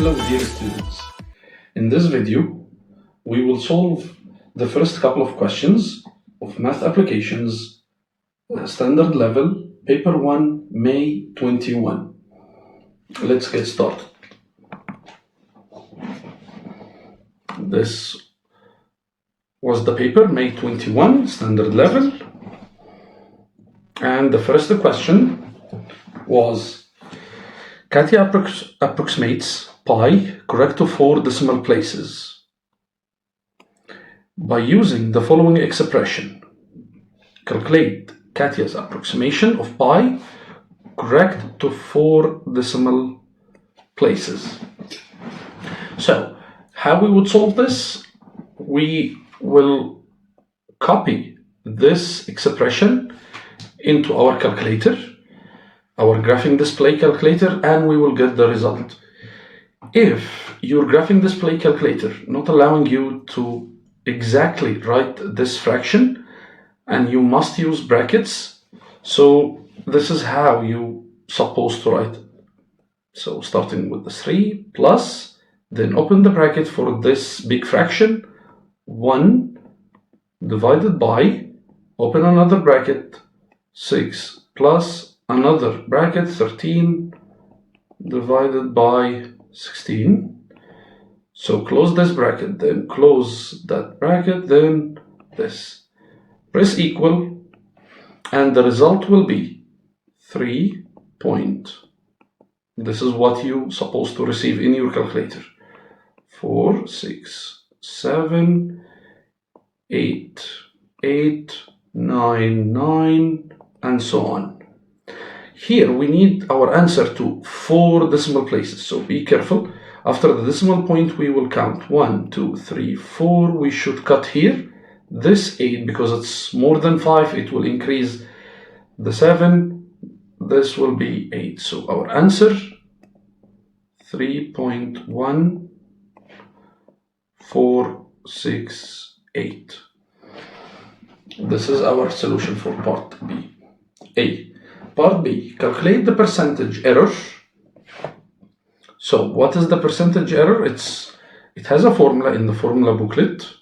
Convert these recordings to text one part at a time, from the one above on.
Hello dear students. In this video, we will solve the first couple of questions of Math Applications, Standard Level, Paper 1, May 21. Let's get started. This was the paper, May 21, Standard Level. And the first question was, Katya approximates pi correct to 4 decimal places by using the following expression. Calculate Katya's approximation of pi correct to 4 decimal places. So, how we would solve this? We will copy this expression into our calculator, our graphing display calculator, and we will get the result. If your graphing display calculator not allowing you to exactly write this fraction and you must use brackets, so this is how you supposed to write it. So starting with the 3 plus, then open the bracket for this big fraction, 1 divided by, open another bracket, 6 plus another bracket, 13 divided by 16. So close this bracket, then close that bracket, then this. Press equal, and the result will be 3 point. This is what you're supposed to receive in your calculator. 4, 6, 7, 8, 8, 9, 9, and so on. Here we need our answer to 4 decimal places, so be careful. After the decimal point we will count 1, 2, 3, 4. We should cut here this 8 because it's more than 5. It will increase the 7. This will be 8. So our answer 3.1468. This is our solution for part B. A. Part B, calculate the percentage error. So what is the percentage error? It has a formula in the formula booklet.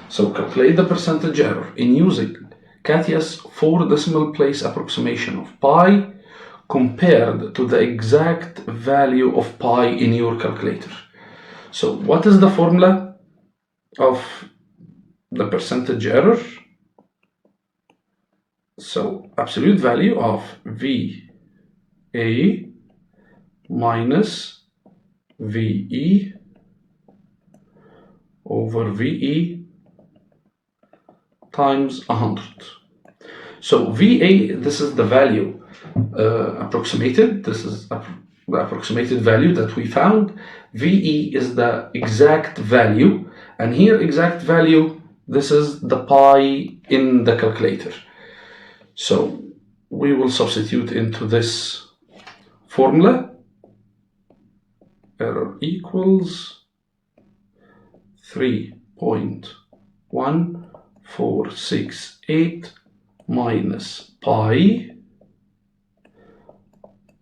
So calculate the percentage error in using Katya's 4 decimal place approximation of pi compared to the exact value of pi in your calculator. So what is the formula of the percentage error? So absolute value of VA minus VE over VE times 100. So VA, this is the value approximated. This is the approximated value that we found. VE is the exact value, and here exact value, this is the pi in the calculator. So we will substitute into this formula. Error equals 3.1468 minus pi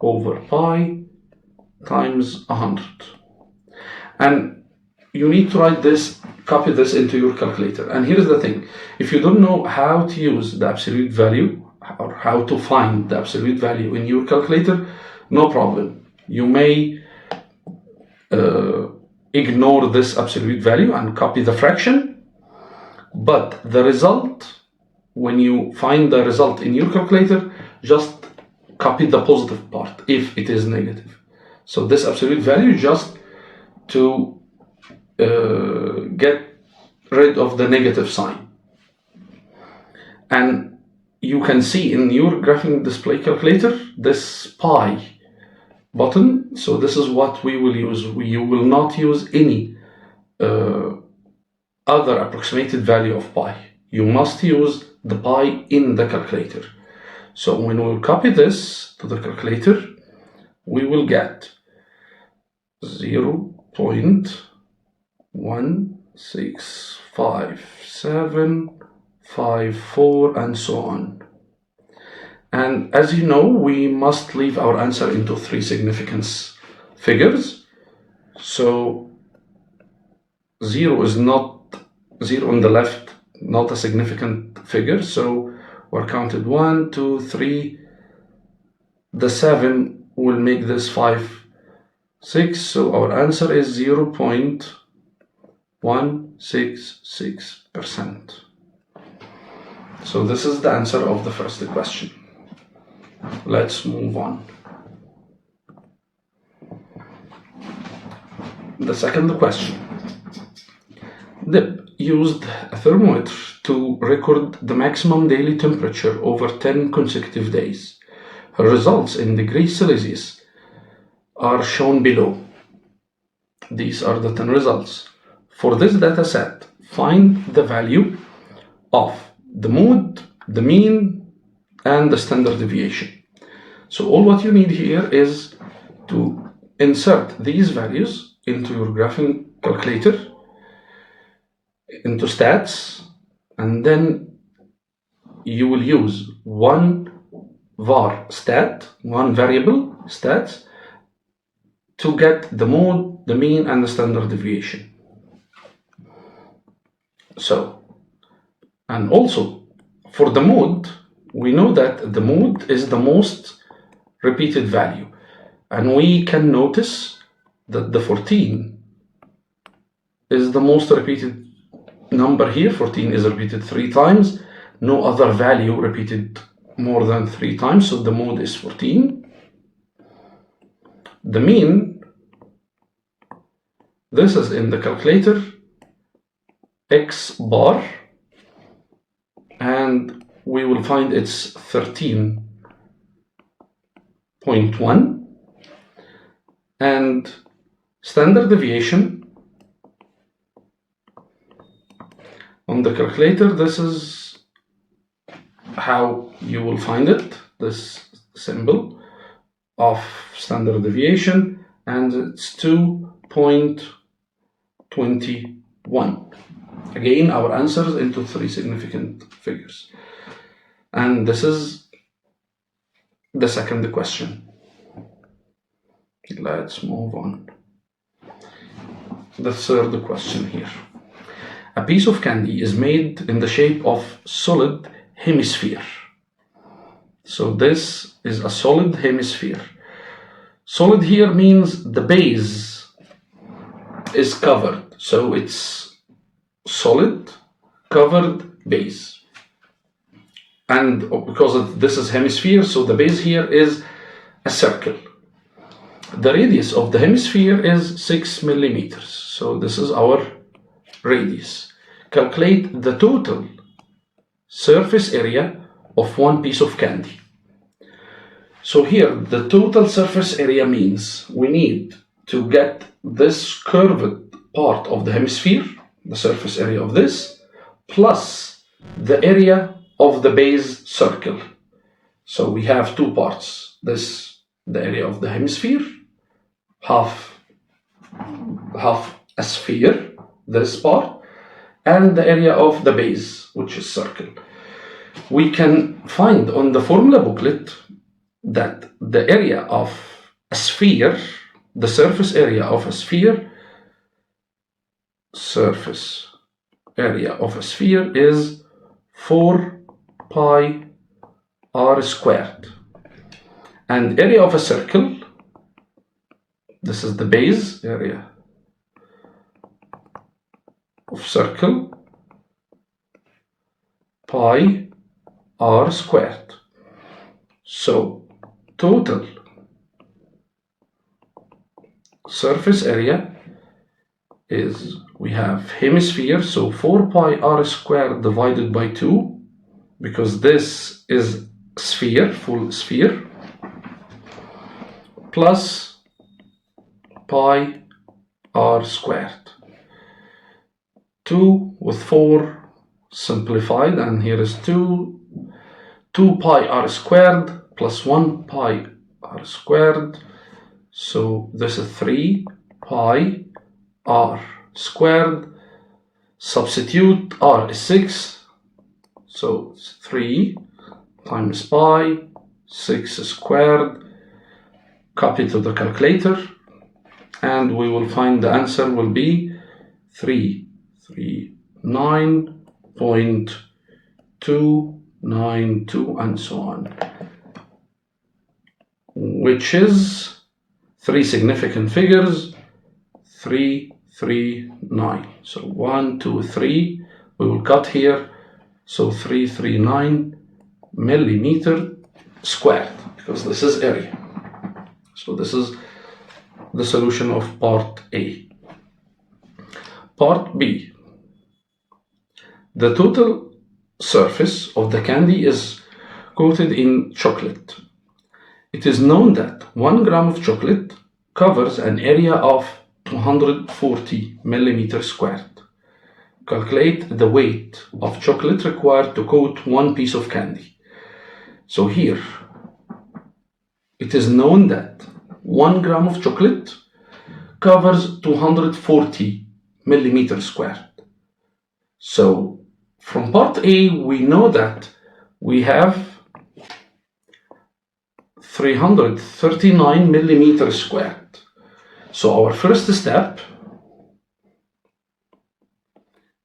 over pi times 100. And you need to write this, copy this into your calculator. And here's the thing, if you don't know how to use the absolute value or how to find the absolute value in your calculator, no problem. You may ignore this absolute value and copy the fraction, but the result, when you find the result in your calculator, just copy the positive part if it is negative. So this absolute value just to get rid of the negative sign. And you can see in your graphing display calculator this pi button. So this is what we will use. You will not use any other approximated value of pi. You must use the pi in the calculator. So when we copy this to the calculator, we will get 0.165754 and so on. And as you know, we must leave our answer into 3 significance figures. So 0 is not 0 on the left, not a significant figure. So we're counted 1, 2, 3. The 7 will make this 5, 6. So our answer is 0.166%. So this is the answer of the first question. Let's move on. The second question. Dib used a thermometer to record the maximum daily temperature over 10 consecutive days. Her results in degrees Celsius are shown below. These are the 10 results. For this data set, find the value of the mode, the mean, and the standard deviation. So all what you need here is to insert these values into your graphing calculator, into stats, and then you will use one var stat, one variable stats, to get the mode, the mean, and the standard deviation. So, and also for the mode, we know that the mode is the most repeated value, and we can notice that the 14 is the most repeated number here. 14 is repeated 3 times. No other value repeated more than 3 times, so the mode is 14. The mean, this is in the calculator, x bar, and we will find it's 13.1. And standard deviation on the calculator, this is how you will find it, this symbol of standard deviation, and it's 2.21. Again, our answers into 3 significant figures. And this is the second question. Let's move on. The third question here. A piece of candy is made in the shape of solid hemisphere. So this is a solid hemisphere. Solid here means the base is covered. So it's solid covered base. And because this is hemisphere, so the base here is a circle. The radius of the hemisphere is 6 millimeters. So this is our radius. Calculate the total surface area of one piece of candy. So here, the total surface area means we need to get this curved part of the hemisphere, the surface area of this, plus the area of the base circle. So we have 2 parts. This, the area of the hemisphere, half a sphere, this part, and the area of the base, which is circle. We can find on the formula booklet that the area of a sphere, the surface area of a sphere, is 4 pi r squared. And area of a circle, this is the base area of circle, pi r squared. So total surface area is, we have hemisphere, so 4 pi r squared divided by 2, because this is sphere, full sphere, plus pi r squared. 2 with 4 simplified, and here is 2 pi r squared plus 1 pi r squared. So this is 3 pi r squared. Substitute, r is 6, so it's 3 times pi, 6 squared. Copy to the calculator. and we will find the answer will be 339.292 and so on, which is 3 significant figures, 339. So 1, 2, 3, we will cut here, so 339 millimeter squared, because this is area. So this is the solution of part A. Part B. The total surface of the candy is coated in chocolate. It is known that 1 gram of chocolate covers an area of 240 millimeters squared. Calculate the weight of chocolate required to coat 1 piece of candy. So here, it is known that 1 gram of chocolate covers 240 millimeters squared. So from part A, we know that we have 339 millimeters squared. So our first step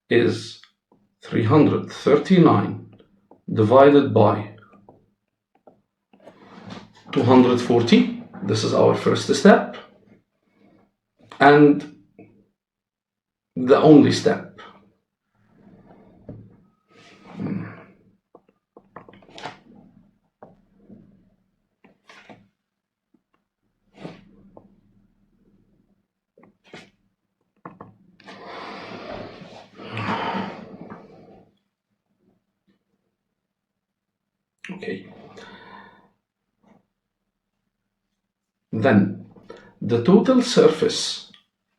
is 339 divided by 240. This is our first step and the only step. Okay. Then the total surface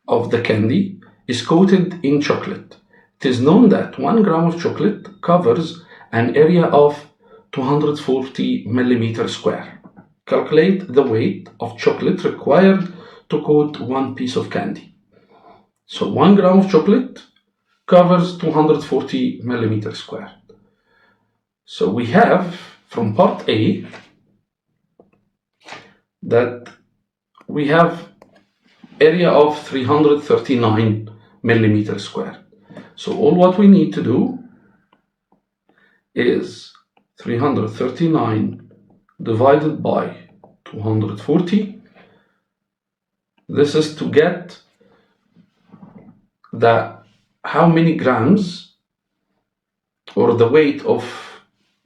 of the candy is coated in chocolate. It is known that 1 gram of chocolate covers an area of 240 millimeters square. Calculate the weight of chocolate required to coat 1 piece of candy. So 1 gram of chocolate covers 240 millimeters square. So we have from part A that we have area of 339 millimeters square. So all what we need to do is 339 divided by 240. This is to get the how many grams or the weight of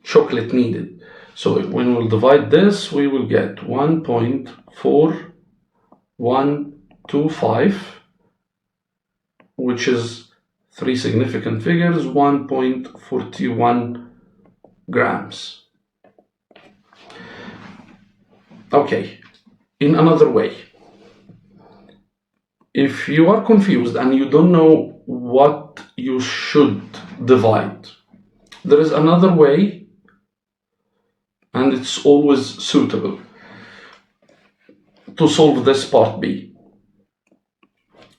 chocolate needed. So when we'll divide this, we will get 1.4125, which is 3 significant figures, 1.41 grams. Okay, in another way, if you are confused and you don't know what you should divide, there is another way, and it's always suitable to solve this part B,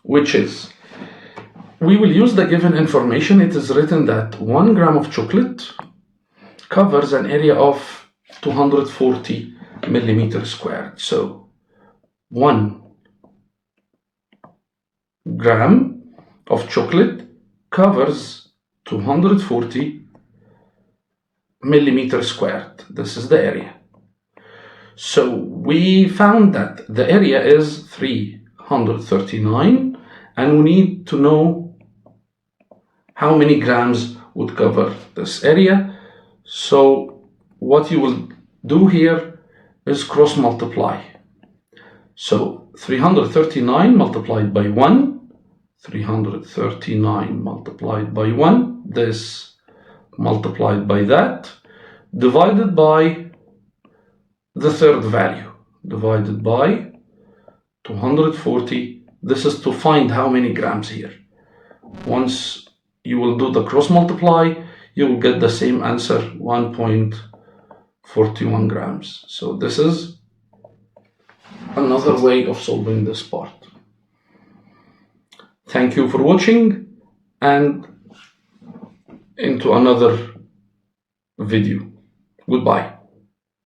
which is we will use the given information. It is written that 1 gram of chocolate covers an area of 240 millimeters squared. So 1 gram of chocolate covers 240 millimeters squared. This is the area. So we found that the area is 339 and we need to know how many grams would cover this area. So what you will do here is cross multiply. So 339 multiplied by 1, 339 multiplied by 1, this multiplied by that, divided by the third value, divided by 240. This is to find how many grams here. Once you will do the cross multiply, you will get the same answer, 1.41 grams. So this is another way of solving this part. Thank you for watching, and into another video. Goodbye.